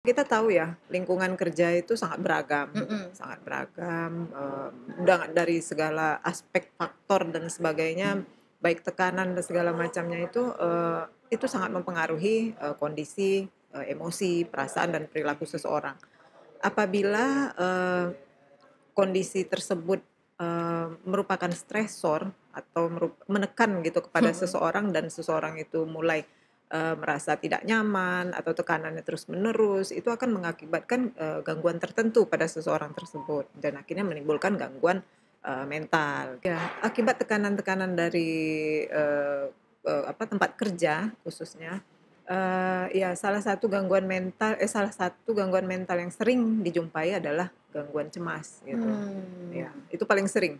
Kita tahu ya, lingkungan kerja itu Mhm. sangat beragam, dari segala aspek faktor dan sebagainya, baik tekanan dan segala macamnya itu sangat mempengaruhi, kondisi, emosi, perasaan, dan perilaku seseorang. Apabila, kondisi tersebut, merupakan stresor atau menekan gitu kepada Mhm. seseorang dan seseorang itu mulai, merasa tidak nyaman atau tekanannya terus-menerus, itu akan mengakibatkan, gangguan tertentu pada seseorang tersebut dan akhirnya menimbulkan gangguan, mental. Ya, akibat tekanan-tekanan dari, eee eee, tempat kerja khususnya, salah satu gangguan mental yang sering dijumpai adalah gangguan cemas gitu. Mmm. Ya, itu paling sering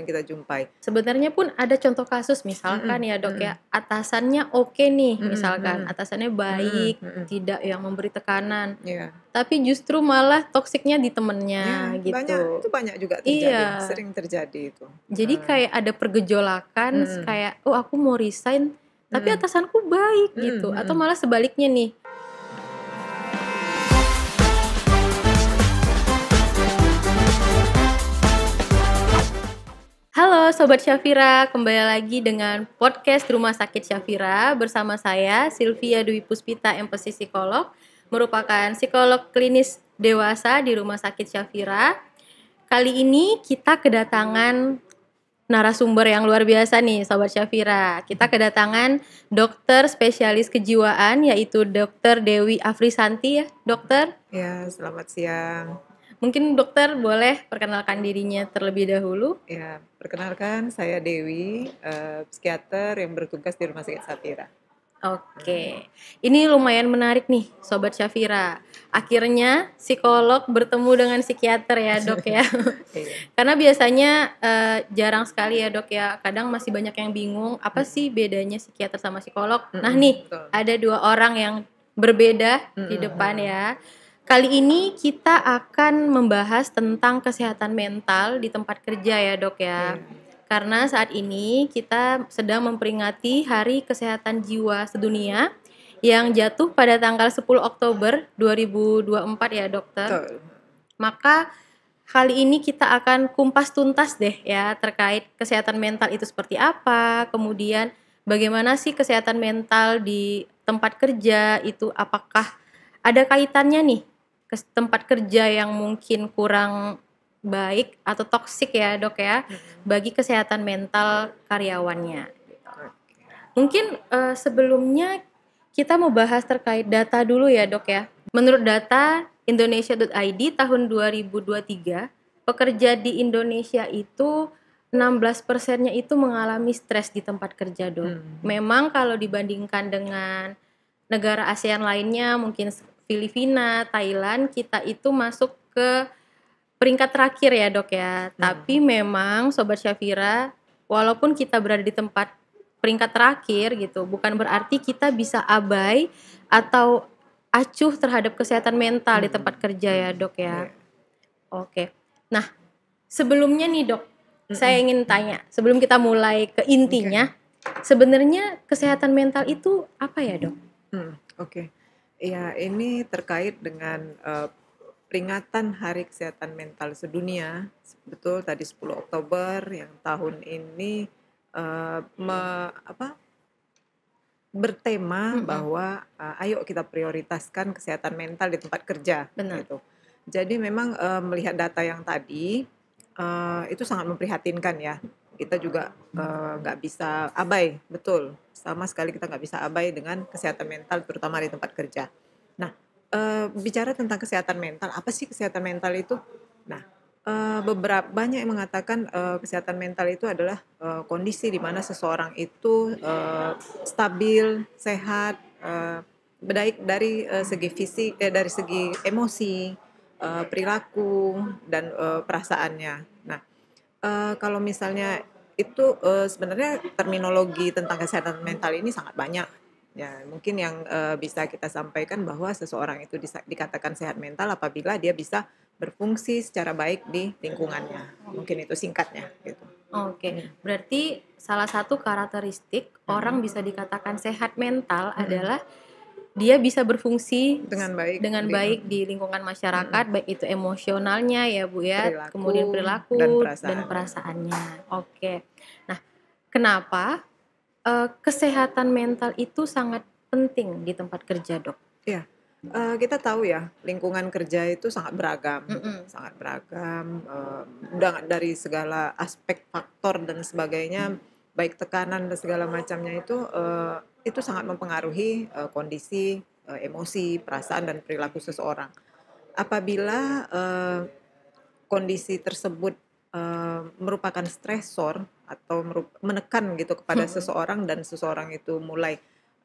kita jumpai. Sebenarnya pun ada contoh kasus misalkan Mhm ya, Dok, ya, mhm. atasannya oke nih, Mhm misalkan mhm. atasannya Mhm baik, mhm. tidak yang memberi tekanan, Iya. tapi justru malah toksiknya di temennya Iya, gitu. banyak juga terjadi, Iya, sering terjadi itu. jadi kayak ada pergejolakan Mhm. kayak, "Oh, aku mau resign, tapi Mhm. atasanku baik," Mhm gitu, atau mhm. malah sebaliknya nih. Halo Sobat Syafira, kembali lagi dengan podcast Rumah Sakit Syafira bersama saya Sylvia Dwi Puspita, MPC Psikolog, merupakan psikolog klinis dewasa di Rumah Sakit Syafira. Kali ini kita kedatangan narasumber yang luar biasa nih Sobat Syafira. Kita kedatangan dokter spesialis kejiwaan yaitu Dokter Dewi Afrisanti ya, dokter. Ya, selamat siang. Mungkin dokter boleh perkenalkan dirinya terlebih dahulu. Ya, perkenalkan saya Dewi, psikiater yang bertugas di Rumah Sakit Safira. Oke, ini lumayan menarik nih Sobat Syafira. Akhirnya psikolog bertemu dengan psikiater ya Dok ya. Iya. Karena biasanya jarang sekali ya Dok ya. Kadang masih banyak yang bingung apa Mhm sih bedanya psikiater sama psikolog. Nah mhm, nih betul. ada dua orang yang berbeda di Mhm depan mhm. ya. Kali ini kita akan membahas tentang kesehatan mental di tempat kerja ya Dok ya. Iya iya. Karena saat ini kita sedang memperingati Hari Kesehatan Jiwa Sedunia yang jatuh pada tanggal 10 Oktober 2024 ya dokter. Betul. Maka kali ini kita akan kumpas tuntas deh ya terkait kesehatan mental itu seperti apa, kemudian bagaimana sih kesehatan mental di tempat kerja itu, apakah ada kaitannya nih ke tempat kerja yang mungkin kurang baik atau toksik ya Dok ya, Mhm. bagi kesehatan mental karyawannya. Oke. Mungkin, sebelumnya kita mau bahas terkait data dulu ya, Dok, ya. Menurut data indonesia.id tahun 2023, pekerja di Indonesia itu 16%-nya itu mengalami stres di tempat kerja, Dok. Mhm. Memang kalau dibandingkan dengan negara ASEAN lainnya, mungkin Filipina, Thailand, kita itu masuk ke peringkat terakhir ya, Dok, ya. Tapi Mhm. memang Sobat Syafira, walaupun kita berada di tempat peringkat terakhir gitu, bukan berarti kita bisa abai atau acuh terhadap kesehatan mental di Mhm tempat kerja ya, mhm. Dok, ya. Iya. Oke. Nah, sebelumnya nih, Dok, saya Mhm ingin mhm. tanya, sebelum kita mulai ke Oke. intinya, sebenarnya kesehatan mental itu apa ya, Dok? Oke. Iya, ini terkait dengan, peringatan Hari Kesehatan Mental Sedunia. Betul tadi 10 Oktober yang tahun ini, eee, me apa, bertema Mhm, bahwa, ayo kita prioritaskan kesehatan mental di tempat kerja, benar. gitu. Jadi memang, melihat data yang tadi, itu sangat memprihatinkan ya. Kita juga, nggak bisa abai, betul, sama sekali kita nggak bisa abai dengan kesehatan mental terutama di tempat kerja. Nah, bicara tentang kesehatan mental, apa sih kesehatan mental itu? Nah, banyak yang mengatakan, kesehatan mental itu adalah, kondisi di mana seseorang itu, stabil, sehat, baik dari, segi fisik dari segi emosi, perilaku, dan, perasaannya. Nah, kalau misalnya itu, sebenarnya terminologi tentang kesehatan mental ini sangat banyak. Ya, mungkin yang, bisa kita sampaikan bahwa seseorang itu dikatakan sehat mental apabila dia bisa berfungsi secara baik di lingkungannya. Mungkin itu singkatnya, gitu. Oke, Mhm berarti salah satu karakteristik orang mhm bisa dikatakan sehat mental mhm adalah dia bisa berfungsi dengan baik dengan baik di lingkungan masyarakat, baik itu emosionalnya ya Bu ya, kemudian dan perilaku dan perasaan. perasaannya. Oke. Nah, kenapa kesehatan mental itu sangat penting di tempat kerja, Dok? Iya, kita tahu ya lingkungan kerja itu Mhm. sangat beragam, dari segala aspek faktor dan sebagainya, baik tekanan dan segala macamnya itu sangat mempengaruhi, kondisi, emosi, perasaan dan perilaku seseorang. Apabila, kondisi tersebut, merupakan stresor atau menekan gitu kepada Mhm. seseorang dan seseorang itu mulai,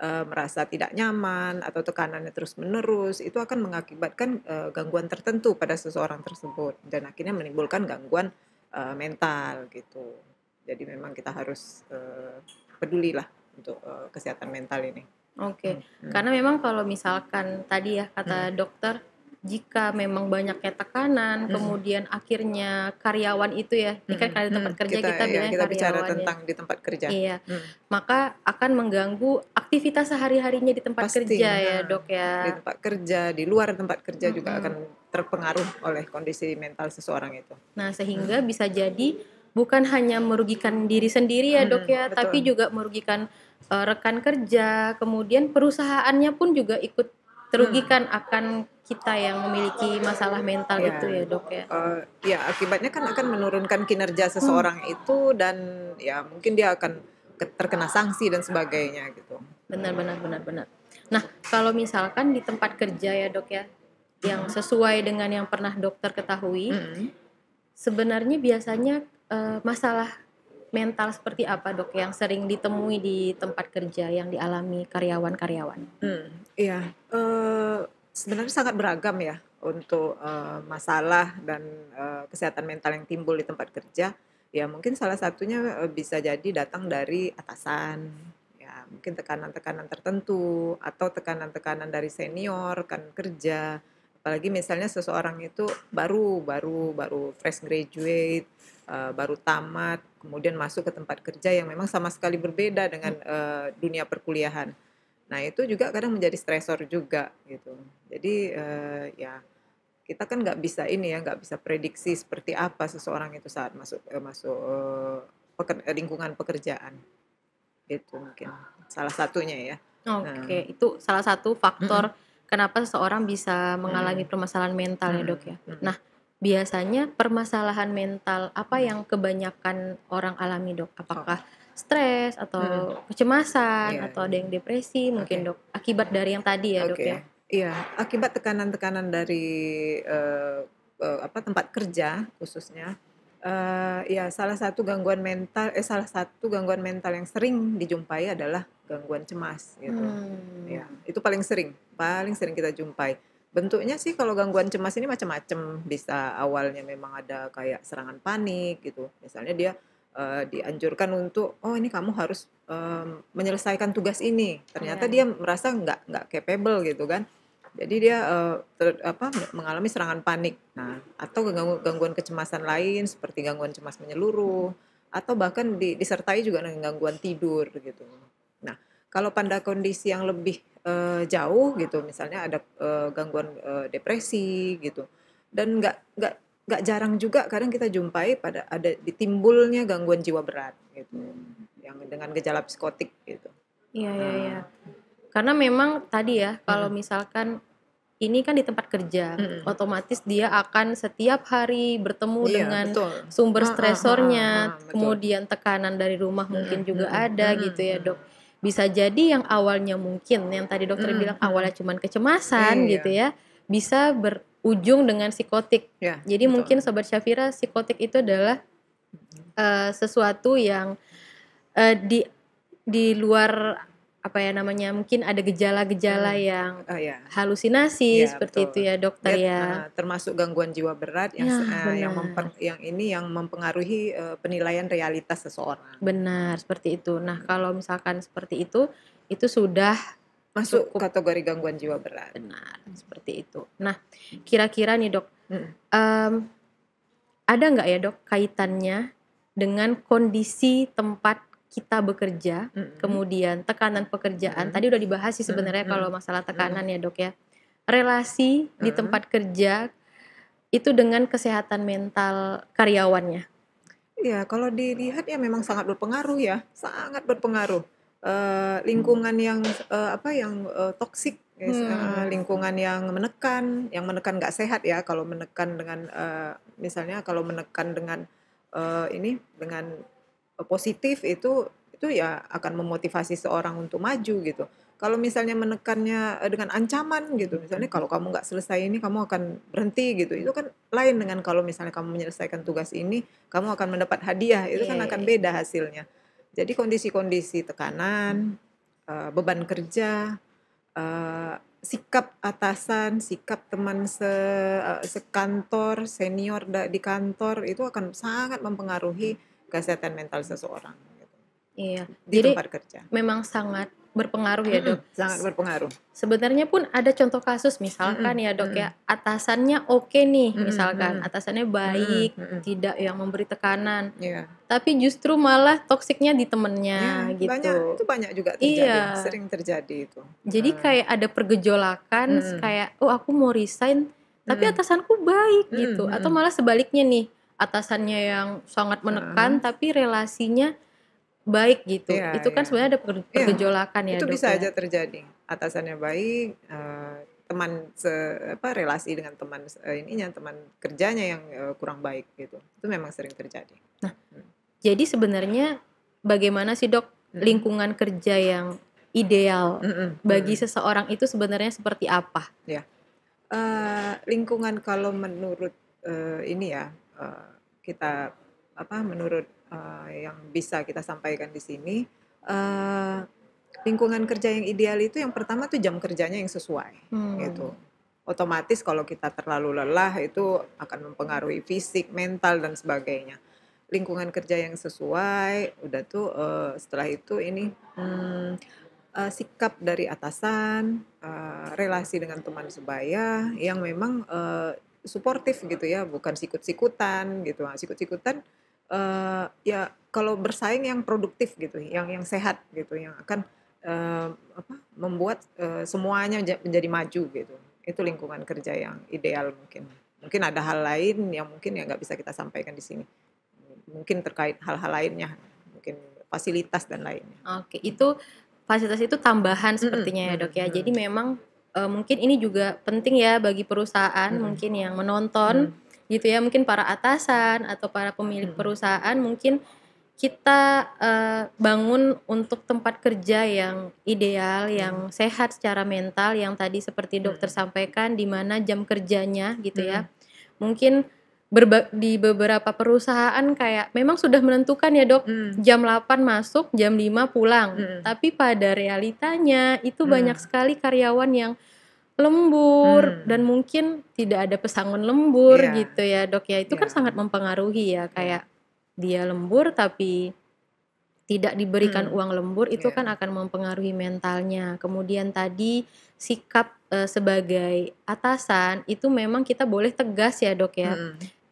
merasa tidak nyaman atau tekanannya terus-menerus, itu akan mengakibatkan, gangguan tertentu pada seseorang tersebut dan akhirnya menimbulkan gangguan, mental gitu. Jadi memang kita harus, pedulilah untuk, kesehatan mental ini. Oke, Mhm, karena memang kalau misalkan tadi ya mhm, kata dokter, jika memang banyaknya tekanan, mhm, kemudian akhirnya karyawan itu ya, ini kan mhm, kalau di mhm, tempat kerja kita ya bilangnya kita bicara karyawan ya. tentang di tempat kerja. Iya, Mhm. maka akan mengganggu aktivitas sehari-harinya di tempat Pasti, kerja ya nah, dok di ya. tempat kerja, di luar tempat kerja juga Mm-mm. akan terpengaruh oleh kondisi mental seseorang itu. Nah Mhm, sehingga bisa jadi bukan hanya merugikan diri sendiri ya dok mhm, ya, tapi betul, juga merugikan rekan kerja, kemudian perusahaannya pun juga ikut mhm, terugikan akan kita yang memiliki masalah mental itu iya, ya dok ya. ya akibatnya kan akan menurunkan kinerja Hmm, seseorang itu dan ya mungkin dia akan terkena sanksi dan sebagainya gitu. benar benar benar benar. Nah, kalau misalkan di tempat kerja ya dok ya, yang Mhm, sesuai dengan yang pernah dokter ketahui, mhm. sebenarnya biasanya masalah mental seperti apa dok yang sering ditemui di tempat kerja yang dialami karyawan-karyawan? Iya, sebenarnya sangat beragam ya untuk, masalah dan, kesehatan mental yang timbul di tempat kerja. Ya mungkin salah satunya, bisa jadi datang dari atasan, ya mungkin tekanan-tekanan tertentu atau tekanan-tekanan dari senior, rekan kerja. Apalagi misalnya seseorang itu baru baru baru fresh graduate, baru tamat, kemudian masuk ke tempat kerja yang memang sama sekali berbeda dengan, dunia perkuliahan. Nah, itu juga kadang menjadi stresor juga gitu. Jadi, ya kita kan nggak bisa ini ya, nggak bisa prediksi seperti apa seseorang itu saat masuk, masuk, lingkungan pekerjaan, itu mungkin salah satunya ya. Nah, Oke, itu salah satu faktor mhm, kenapa seseorang bisa mengalami mhm, permasalahan mental ya, Dok, mhm, ya. mhm, Nah, biasanya permasalahan mental apa mhm, yang kebanyakan orang alami, Dok? oh, Apakah stres mhm, atau kecemasan iya atau iya, ada yang depresi oke mungkin, Dok? Akibat dari yang tadi ya, Dok, oke. ya? Iya, akibat tekanan-tekanan dari, eee tempat kerja khususnya. Ya salah satu gangguan mental yang sering dijumpai adalah gangguan cemas gitu. Mmm, Ya, itu paling sering kita jumpai. Bentuknya sih kalau gangguan cemas ini macam-macam, bisa awalnya memang ada kayak serangan panik gitu. Misalnya dia, dianjurkan untuk, "Oh ini kamu harus, menyelesaikan tugas ini." Ternyata iya. dia merasa nggak capable gitu kan. Jadi dia, mengalami serangan panik. Nah, atau gangguan kecemasan lain seperti gangguan cemas menyeluruh, atau bahkan disertai juga dengan gangguan tidur gitu. Nah, kalau pada kondisi yang lebih, jauh gitu, misalnya ada, gangguan, depresi gitu, dan nggak jarang juga kadang kita jumpai ada ditimbulnya gangguan jiwa berat gitu, yang dengan gejala psikotik gitu. Iya iya iya. Nah, Karena memang tadi ya, kalau mhm, misalkan ini kan di tempat kerja, mhm. otomatis dia akan setiap hari bertemu Iya dengan betul. sumber Heeh heeh stresornya, heeh, betul. kemudian tekanan dari rumah Mhm mungkin juga mhm ada mhm gitu ya, Dok. mhm. Bisa jadi yang awalnya mungkin yang tadi dokter Mhm bilang mhm. awalnya cuman kecemasan gitu Iya, ya, bisa berujung dengan psikotik. iya Jadi betul. mungkin Sobat Syafira, psikotik itu adalah, Mhm. sesuatu yang di luar, apa ya namanya, mungkin ada gejala-gejala Mhm. yang Oh iya halusinasi iya seperti itu betul. ya, dokter Dia ya? termasuk gangguan jiwa berat Ya, benar. yang mempengaruhi, penilaian realitas seseorang. Benar, seperti itu. Nah, kalau misalkan seperti itu sudah Masuk cukup kategori gangguan jiwa berat. benar, seperti itu. Nah, kira-kira nih, Dok, Mhm. mmm, ada nggak ya, Dok, kaitannya dengan kondisi tempat kita bekerja, kemudian tekanan pekerjaan, tadi udah dibahas sih sebenarnya kalau masalah tekanan ya dok ya. Relasi di tempat kerja itu dengan kesehatan mental karyawannya. Iya, kalau dilihat ya memang sangat berpengaruh ya, sangat berpengaruh. Lingkungan yang toksik, lingkungan yang menekan nggak sehat ya. Kalau menekan dengan misalnya kalau menekan dengan positif itu ya akan memotivasi seorang untuk maju gitu. Kalau misalnya menekannya dengan ancaman gitu, misalnya kalau kamu nggak selesai ini kamu akan berhenti gitu, itu kan lain dengan kalau misalnya kamu menyelesaikan tugas ini, kamu akan mendapat hadiah, itu kan akan beda hasilnya. Jadi kondisi-kondisi tekanan, beban kerja, sikap atasan, sikap teman sekantor, senior di kantor itu akan sangat mempengaruhi kesehatan mental seseorang gitu, Iya, di jadi tempat kerja. memang sangat berpengaruh ya dok. Sangat berpengaruh. Sebenarnya pun ada contoh kasus misalkan ya dok ya, atasannya oke nih misalkan, atasannya baik, tidak yang memberi tekanan, Iya. tapi justru malah toksiknya di Ya, temennya gitu. banyak juga terjadi, Iya, sering terjadi itu. jadi kayak ada pergejolakan, kayak oh aku mau resign, tapi atasanku baik gitu, atau malah sebaliknya nih, atasannya yang sangat menekan, tapi relasinya baik gitu. Iya, Itu kan iya. sebenarnya ada Iya, pergejolakan ya itu dok bisa ya. aja terjadi. Atasannya baik, teman relasi dengan teman teman kerjanya yang kurang baik gitu. Itu memang sering terjadi. Nah, jadi sebenarnya bagaimana sih dok lingkungan kerja yang ideal bagi seseorang itu sebenarnya seperti apa? Ya, lingkungan kalau menurut kita menurut yang bisa kita sampaikan di sini, lingkungan kerja yang ideal itu yang pertama tuh jam kerjanya yang sesuai gitu. Otomatis kalau kita terlalu lelah itu akan mempengaruhi fisik, mental dan sebagainya. Lingkungan kerja yang sesuai, udah tuh setelah itu sikap dari atasan, relasi dengan teman sebaya yang memang suportif gitu ya, bukan sikut-sikutan gitu. Sikut-sikutan ya kalau bersaing yang produktif gitu, yang sehat gitu, yang akan membuat semuanya menjadi maju gitu. Itu lingkungan kerja yang ideal mungkin. Mungkin ada hal lain yang mungkin ya nggak bisa kita sampaikan di sini. Mungkin terkait hal-hal lainnya, mungkin fasilitas dan lainnya. Oke, itu fasilitas itu tambahan sepertinya ya dok ya. Jadi memang mungkin ini juga penting ya bagi perusahaan mungkin yang menonton gitu ya, mungkin para atasan atau para pemilik perusahaan mungkin kita bangun untuk tempat kerja yang ideal, yang sehat secara mental, yang tadi seperti dokter sampaikan, di mana jam kerjanya gitu ya. Mungkin di beberapa perusahaan kayak memang sudah menentukan ya dok, jam 8 masuk, jam 5 pulang. Tapi pada realitanya itu banyak sekali karyawan yang lembur dan mungkin tidak ada pesangon lembur gitu ya dok ya. Itu kan sangat mempengaruhi ya, kayak dia lembur tapi tidak diberikan uang lembur, itu kan akan mempengaruhi mentalnya. Kemudian tadi sikap sebagai atasan itu memang kita boleh tegas ya dok ya.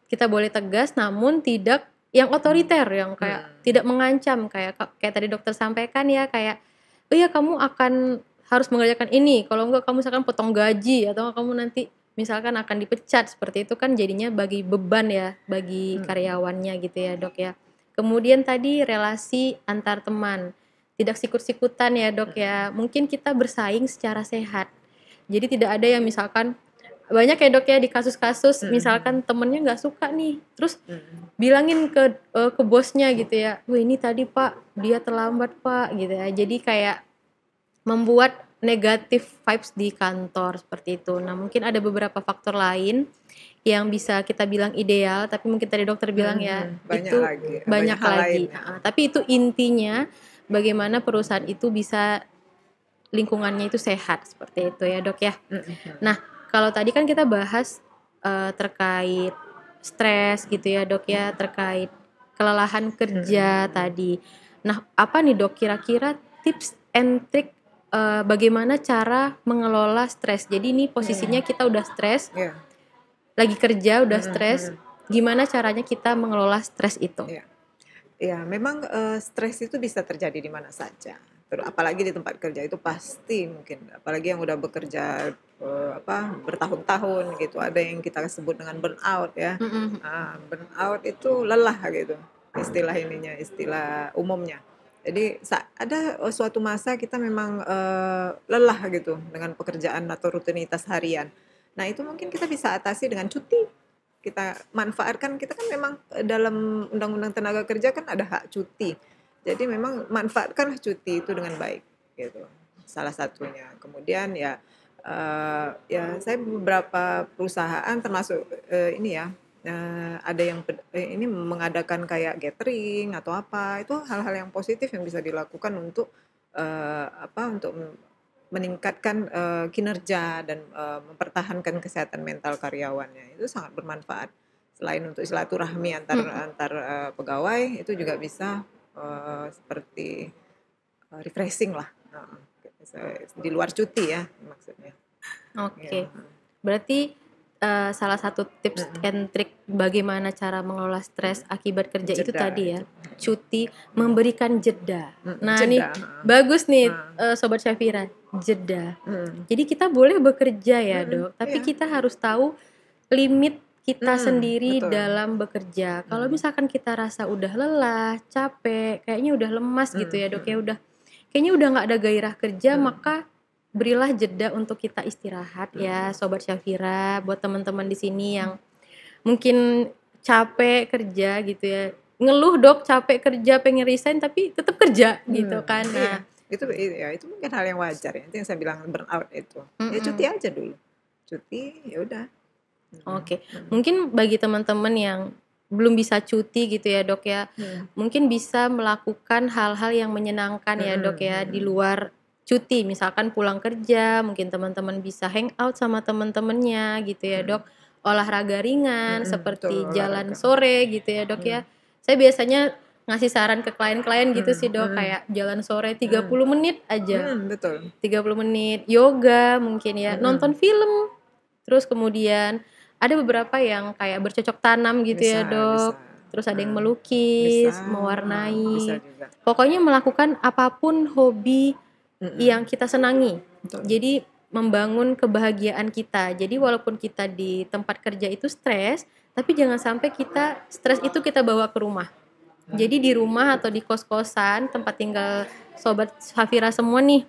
Kita boleh tegas namun tidak yang otoriter, yang kayak tidak mengancam, kayak tadi dokter sampaikan ya, kayak oh ya kamu akan harus mengerjakan ini, kalau enggak kamu misalkan potong gaji atau kamu nanti misalkan akan dipecat, seperti itu kan jadinya bagi beban ya bagi karyawannya gitu ya dok ya. Kemudian tadi relasi antar teman, tidak sikut-sikutan ya dok ya, mungkin kita bersaing secara sehat, jadi tidak ada yang misalkan banyak ya dok ya di kasus-kasus misalkan temennya nggak suka nih, terus bilangin ke bosnya gitu ya, wah ini tadi pak dia terlambat pak gitu ya, jadi kayak membuat negatif vibes di kantor seperti itu. Nah mungkin ada beberapa faktor lain yang bisa kita bilang ideal, tapi mungkin tadi dokter bilang ya banyak lagi. Tapi itu intinya bagaimana perusahaan itu bisa lingkungannya itu sehat seperti itu ya dok ya. Nah kalau tadi kan kita bahas terkait stres gitu ya dok ya, terkait kelelahan kerja tadi. Nah apa nih dok kira-kira tips and trick bagaimana cara mengelola stres? Jadi ini posisinya kita udah stres, lagi kerja udah stres, gimana caranya kita mengelola stres itu? Ya, memang, stres itu bisa terjadi di mana saja, apalagi di tempat kerja itu pasti mungkin, apalagi yang udah bekerja, bertahun-tahun gitu, ada yang kita sebut dengan burnout ya. Mhm. Burnout itu lelah gitu, istilah ininya, istilah umumnya. Jadi ada, suatu masa kita memang, lelah gitu dengan pekerjaan atau rutinitas harian. Nah, itu mungkin kita bisa atasi dengan cuti. Kita manfaatkan, kita kan memang, dalam Undang-Undang Tenaga Kerja kan ada hak cuti. Jadi memang manfaatkanlah cuti itu dengan baik, gitu. Salah satunya. Kemudian ya saya beberapa perusahaan termasuk, ini ya, ada yang ini mengadakan kayak gathering atau apa, itu hal-hal yang positif yang bisa dilakukan untuk, untuk meningkatkan, kinerja dan, mempertahankan kesehatan mental karyawannya, itu sangat bermanfaat. Selain untuk silaturahmi antar Mhm. antar, pegawai, itu juga bisa, seperti, refreshing lah, di luar cuti ya maksudnya. Iya, Oke. Berarti, salah satu tips mhm, and trick bagaimana cara mengelola stres akibat kerja itu jeda tadi ya, itu, cuti, memberikan jeda. Nah nih, jeda, bagus nih, heeh, Sobat Syafira, jeda. mhm, Jadi kita boleh bekerja ya, mhm, Dok, tapi iya, kita harus tahu limit kita sendiri betul, dalam bekerja. Kalau mhm, misalkan kita rasa udah lelah, capek, kayaknya udah lemas gitu mhm, ya, Dok, ya, mhm, kayaknya udah nggak ada gairah kerja, mhm, maka berilah jeda untuk kita istirahat ya, mhm, Sobat Syafira. Buat teman-teman di sini yang mungkin capek kerja gitu ya, ngeluh, "Dok, capek kerja, pengen resign," tapi tetap kerja gitu kan. iya, Nah, itu mungkin hal yang wajar ya, itu yang saya bilang burnout itu. Ya cuti mhm. aja dulu, cuti, ya udah, mhm, Oke, mhm, mungkin bagi teman-teman yang belum bisa cuti gitu ya, Dok, ya, mhm, mungkin bisa melakukan hal-hal yang menyenangkan ya, Dok, mhm, ya, di mhm, luar cuti. Misalkan pulang kerja, mungkin teman-teman bisa hangout sama teman-temannya gitu ya, mhm, Dok. Olahraga ringan betul seperti jalan olahraga, sore gitu ya, Dok, mhm, ya. Saya biasanya ngasih saran ke klien-klien gitu mhm, sih, Dok, mhm, kayak jalan sore tiga mhm, puluh menit aja. betul, 30 menit, yoga mungkin ya, nonton mhm, film, terus kemudian ada beberapa yang kayak bercocok tanam gitu ya, bisa bisa, Dok, terus ada yang bisa, melukis, bisa mewarnai, juga, pokoknya melakukan apapun hobi yang mhm, kita senangi. betul, Jadi membangun kebahagiaan kita. Jadi walaupun kita di tempat kerja itu stres, tapi jangan sampai kita stres itu kita bawa ke rumah. Jadi di rumah atau di kos-kosan tempat tinggal Sobat Safira semua nih,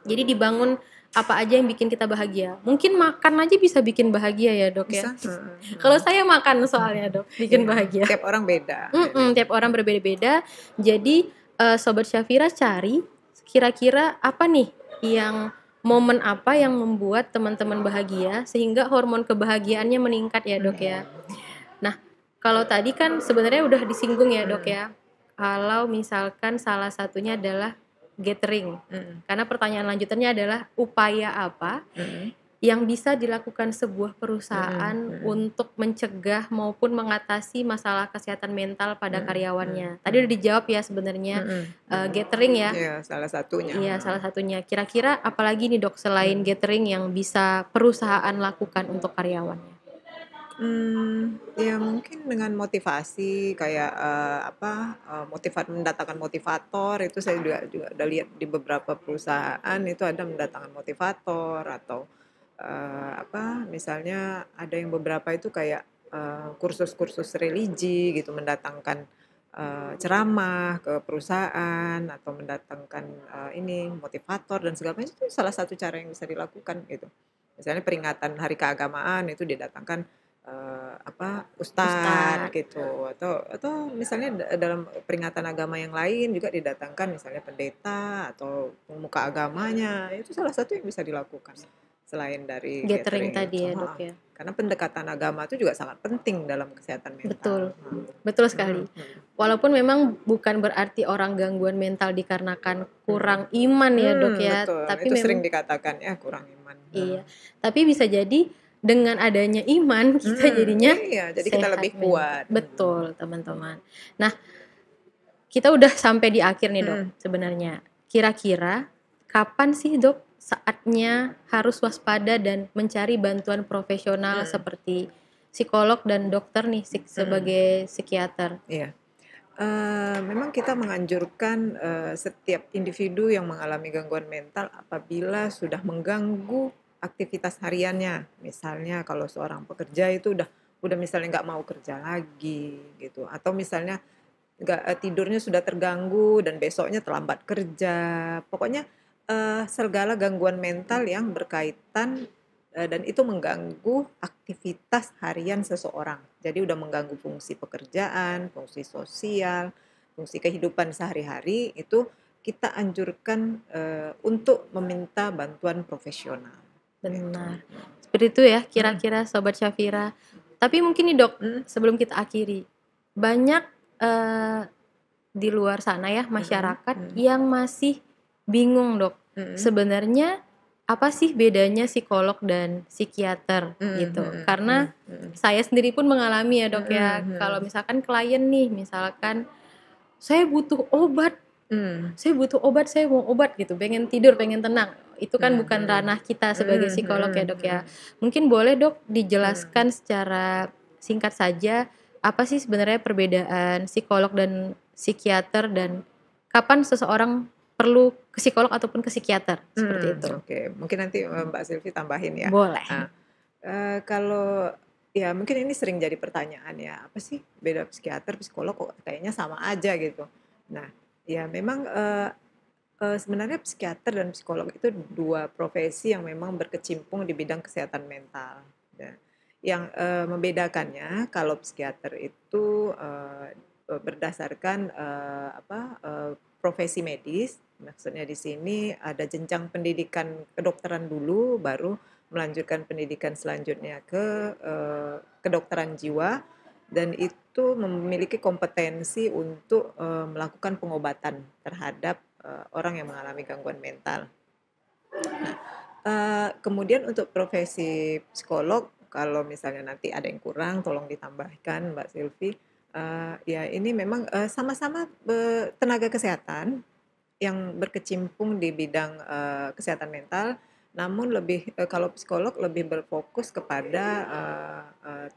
jadi dibangun apa aja yang bikin kita bahagia. Mungkin makan aja bisa bikin bahagia ya, Dok, ya. bisa, heeh, Kalau heeh, saya makan soalnya, Dok, bikin iya, bahagia. tiap orang beda, Tiap orang berbeda-beda. Jadi, Sobat Syafira cari kira-kira apa nih yang momen apa yang membuat teman-teman bahagia sehingga hormon kebahagiaannya meningkat ya, Dok, ya. mhm, Nah, kalau tadi kan sebenarnya udah disinggung ya, Dok, mhm, ya. Kalau misalkan salah satunya adalah gathering. mhm, Karena pertanyaan lanjutannya adalah upaya apa mhm, yang bisa dilakukan sebuah mhm, perusahaan mhm, untuk mencegah maupun mengatasi masalah kesehatan mental pada mhm, mhm, karyawannya. Tadi udah mhm, dijawab ya sebenarnya, mhm, mhm, gathering ya. iya salah satunya, Iya, heeh. salah satunya. Kira-kira apalagi nih, Dok, selain Mhm. gathering yang bisa perusahaan lakukan untuk karyawannya? Ya mungkin dengan motivasi kayak, mendatangkan motivator itu saya juga juga udah lihat di beberapa perusahaan itu ada mendatangkan motivator atau, misalnya ada yang beberapa itu kayak, kursus-kursus religi gitu mendatangkan, ceramah ke perusahaan atau mendatangkan, ini motivator dan segala macam itu salah satu cara yang bisa dilakukan gitu. Misalnya peringatan hari keagamaan itu didatangkan ustad Ustad. gitu atau misalnya dalam peringatan agama yang lain juga didatangkan misalnya pendeta atau pemuka agamanya, itu salah satu yang bisa dilakukan selain dari Gathering gathering tadi itu, ya, Dok, heeh. ya? Karena pendekatan agama itu juga sangat penting dalam kesehatan mental, Betul, betul mhm, sekali. mhm. Walaupun memang bukan berarti orang gangguan mental dikarenakan kurang iman ya, Dok, ya, Betul, tapi itu sering memang dikatakan ya kurang iman, iya, tapi bisa jadi dengan adanya iman kita jadinya iya jadi kita lebih sehat mental. kuat, Betul, teman-teman. Nah, kita udah sampai di akhir nih, Dok, mhm, sebenarnya. Kira-kira kapan sih, Dok, saatnya harus waspada dan mencari bantuan profesional mhm, seperti psikolog dan dokter nih mhm, sebagai psikiater? iya. Memang kita menganjurkan, setiap individu yang mengalami gangguan mental apabila sudah mengganggu aktivitas hariannya. Misalnya kalau seorang pekerja itu udah misalnya nggak mau kerja lagi gitu, atau misalnya tidurnya sudah terganggu dan besoknya terlambat kerja. Pokoknya, segala gangguan mental yang berkaitan, dan itu mengganggu aktivitas harian seseorang. Jadi udah mengganggu fungsi pekerjaan, fungsi sosial, fungsi kehidupan sehari-hari, itu kita anjurkan, untuk meminta bantuan profesional, gitu. Benar. Seperti itu ya Mhm, kira-kira Sobat Syafira. Tapi mungkin nih Dok, mhm, sebelum kita akhiri, banyak di luar sana ya mhm, masyarakat mhm, yang masih bingung Dok. mhm, Sebenarnya apa sih bedanya psikolog dan psikiater mhm, gitu. mhm, Karena mhm, mhm, saya sendiri pun mengalami ya Dok mhm, ya. Kalau mhm, misalkan klien nih, misalkan saya butuh obat, mhm. saya mau obat gitu, pengen tidur, pengen tenang. Itu kan bukan Mhm, ranah kita sebagai mhm, psikolog ya Dok ya. mhm, Mungkin boleh Dok mhm, dijelaskan secara singkat saja apa sih sebenarnya perbedaan psikolog dan psikiater dan kapan seseorang perlu ke psikolog ataupun ke psikiater seperti itu. oke. Mungkin nanti, Mbak Silvi tambahin ya. Boleh. Nah, kalau ya mungkin ini sering jadi pertanyaan ya, apa sih beda psikiater, psikolog kok kayaknya sama aja gitu. Nah, ya memang, sebenarnya psikiater dan psikolog itu 2 profesi yang memang berkecimpung di bidang kesehatan mental. Ya. Yang, membedakannya kalau psikiater itu, berdasarkan, profesi medis, maksudnya di sini ada jenjang pendidikan kedokteran dulu, baru melanjutkan pendidikan selanjutnya ke, kedokteran jiwa, dan itu memiliki kompetensi untuk, melakukan pengobatan terhadap, orang yang mengalami gangguan mental. Kemudian untuk profesi psikolog, kalau misalnya nanti ada yang kurang tolong ditambahkan Mbak Silvi, ya ini memang, sama-sama, tenaga kesehatan yang berkecimpung di bidang, kesehatan mental, namun lebih, kalau psikolog lebih berfokus kepada,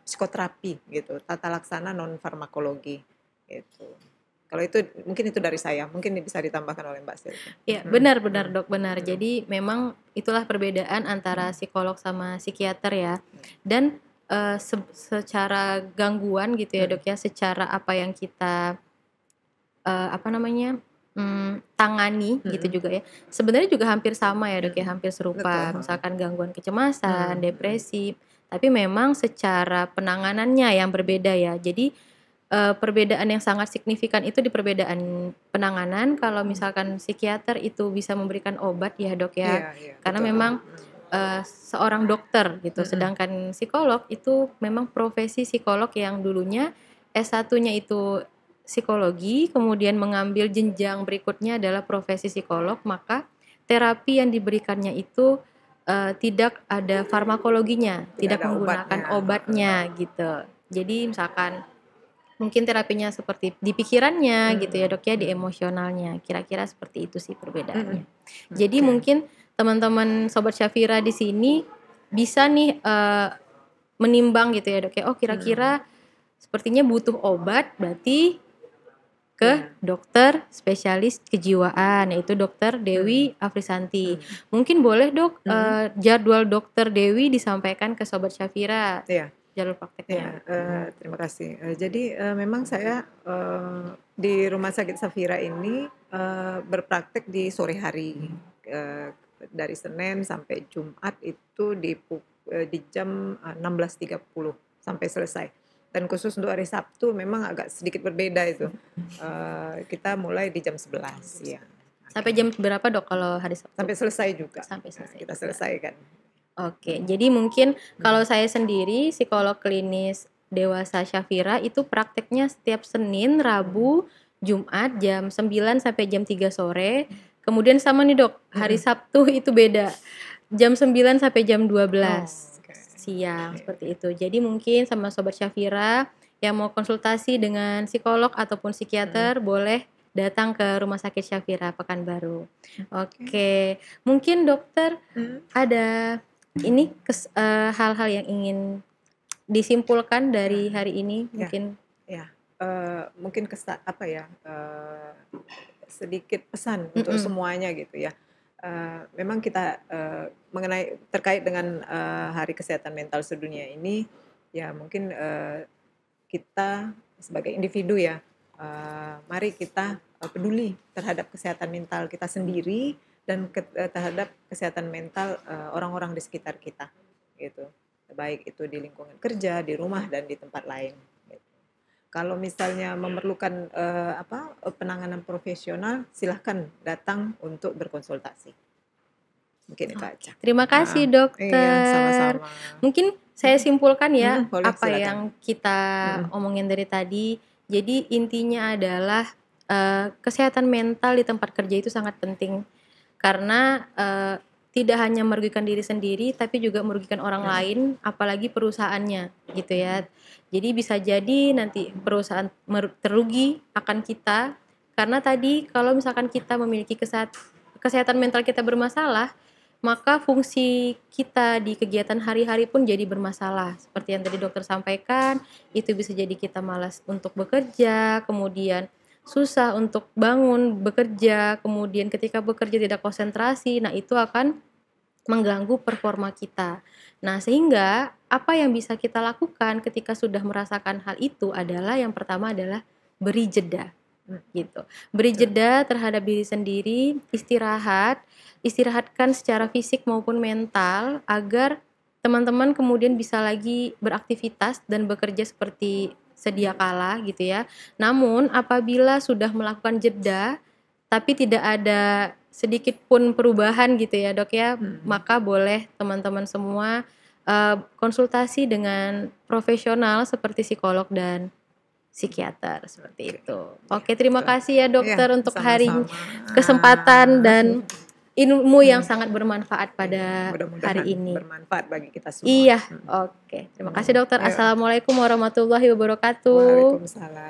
psikoterapi gitu, tata laksana non farmakologi, gitu. Kalau itu mungkin itu dari saya, mungkin bisa ditambahkan oleh Mbak Silvi. Ya, Mhm, benar benar mhm, Dok, benar. mhm, Jadi memang itulah perbedaan antara psikolog sama psikiater ya. Dan secara gangguan gitu ya mhm, Dok ya, secara apa yang kita apa namanya, tangani gitu mhm, juga ya. Sebenarnya juga hampir sama ya Dok ya, mhm, hampir betul, serupa. heeh, Misalkan gangguan kecemasan, mhm, mhm, depresi, tapi memang secara penanganannya yang berbeda ya. Jadi perbedaan yang sangat signifikan itu di perbedaan penanganan. Kalau misalkan psikiater itu bisa memberikan obat ya Dok ya, iya, iya, karena betul, memang seorang dokter gitu. mhm, Sedangkan psikolog itu memang profesi psikolog yang dulunya S1-nya itu psikologi, kemudian mengambil jenjang berikutnya adalah profesi psikolog, maka terapi yang diberikannya itu, tidak ada farmakologinya, tidak tidak ada obatnya, menggunakan heeh, obatnya gitu. Jadi misalkan mungkin terapinya seperti di pikirannya gitu ya mhm, Dok ya, di mhm, emosionalnya, kira-kira seperti itu sih mhm, perbedaannya. Jadi oke, mungkin teman-teman sobat Syafira di sini bisa nih, menimbang gitu ya Dok ya, oh mhm, kira-kira sepertinya butuh obat, berarti ke iya, dokter spesialis kejiwaan, yaitu Dokter mhm, Dewi Afrisanti. mhm, Mungkin boleh Dok, mhm, jadwal Dokter Dewi disampaikan ke sobat Syafira, iya. jadwal prakteknya. Iya, terima kasih. Jadi, memang saya, di Rumah Sakit Safira ini, berpraktek di sore hari, eee, dari Senin sampai Jumat itu di jam, 16.30 sampai selesai. Dan khusus untuk hari Sabtu memang agak sedikit berbeda itu, kita mulai di jam 11 siang, Sampai oke. jam berapa Dok kalau hari Sabtu? Sampai selesai juga, Sampai selesai kita juga. selesaikan. Oke, jadi mungkin kalau Mhm, saya sendiri psikolog klinis dewasa Syafira itu prakteknya setiap Senin, mhm, Rabu, Jumat jam 9 sampai jam 3 sore. Kemudian sama nih Dok, hari mhm. Sabtu itu beda. Jam 9 sampai jam 12 Oh, oke. siang Iya, seperti iya. itu. Jadi mungkin sama sobat Syafira yang mau konsultasi dengan psikolog ataupun Mhm, psikiater boleh datang ke Rumah Sakit Syafira Pekanbaru. oke. Oke, mungkin dokter Mhm. ada ini hal-hal yang ingin disimpulkan Ya, dari hari ini ya, mungkin? ya. mungkin sedikit pesan untuk semuanya gitu ya. Memang kita terkait dengan Hari Kesehatan Mental Sedunia ini, ya mungkin kita sebagai individu ya, mari kita peduli terhadap kesehatan mental kita sendiri dan terhadap kesehatan mental orang-orang di sekitar kita, gitu. Baik itu di lingkungan kerja, di rumah dan di tempat lain. Gitu. Kalau misalnya memerlukan penanganan profesional, silahkan datang untuk berkonsultasi. Mungkin itu aja. Terima kasih dokter. Iya, sama-sama. Mungkin saya simpulkan ya Boleh, apa silakan. yang kita omongin dari tadi. Jadi intinya adalah kesehatan mental di tempat kerja itu sangat penting karena tidak hanya merugikan diri sendiri tapi juga merugikan orang lain, apalagi perusahaannya gitu ya. Jadi bisa jadi nanti perusahaan terugi akan kita karena tadi kalau misalkan kita memiliki kesehatan mental kita bermasalah, maka fungsi kita di kegiatan hari-hari pun jadi bermasalah. Seperti yang tadi dokter sampaikan, itu bisa jadi kita malas untuk bekerja, kemudian susah untuk bangun bekerja, kemudian ketika bekerja tidak konsentrasi, nah itu akan mengganggu performa kita. Nah, sehingga apa yang bisa kita lakukan ketika sudah merasakan hal itu adalah yang pertama adalah beri jeda. Gitu. Beri jeda terhadap diri sendiri, istirahatkan secara fisik maupun mental agar teman-teman kemudian bisa lagi beraktivitas dan bekerja seperti sedia kala gitu ya. Namun apabila sudah melakukan jeda tapi tidak ada sedikit pun perubahan gitu ya dok ya, maka boleh teman-teman semua konsultasi dengan profesional seperti psikolog dan psikiater seperti itu. Oke, terima kasih ya dokter untuk hari kesempatan dan ilmu yang sangat bermanfaat pada hari ini. Bermanfaat bagi kita semua. Iya, oke. Terima kasih dokter. Assalamualaikum warahmatullahi wabarakatuh. Waalaikumsalam.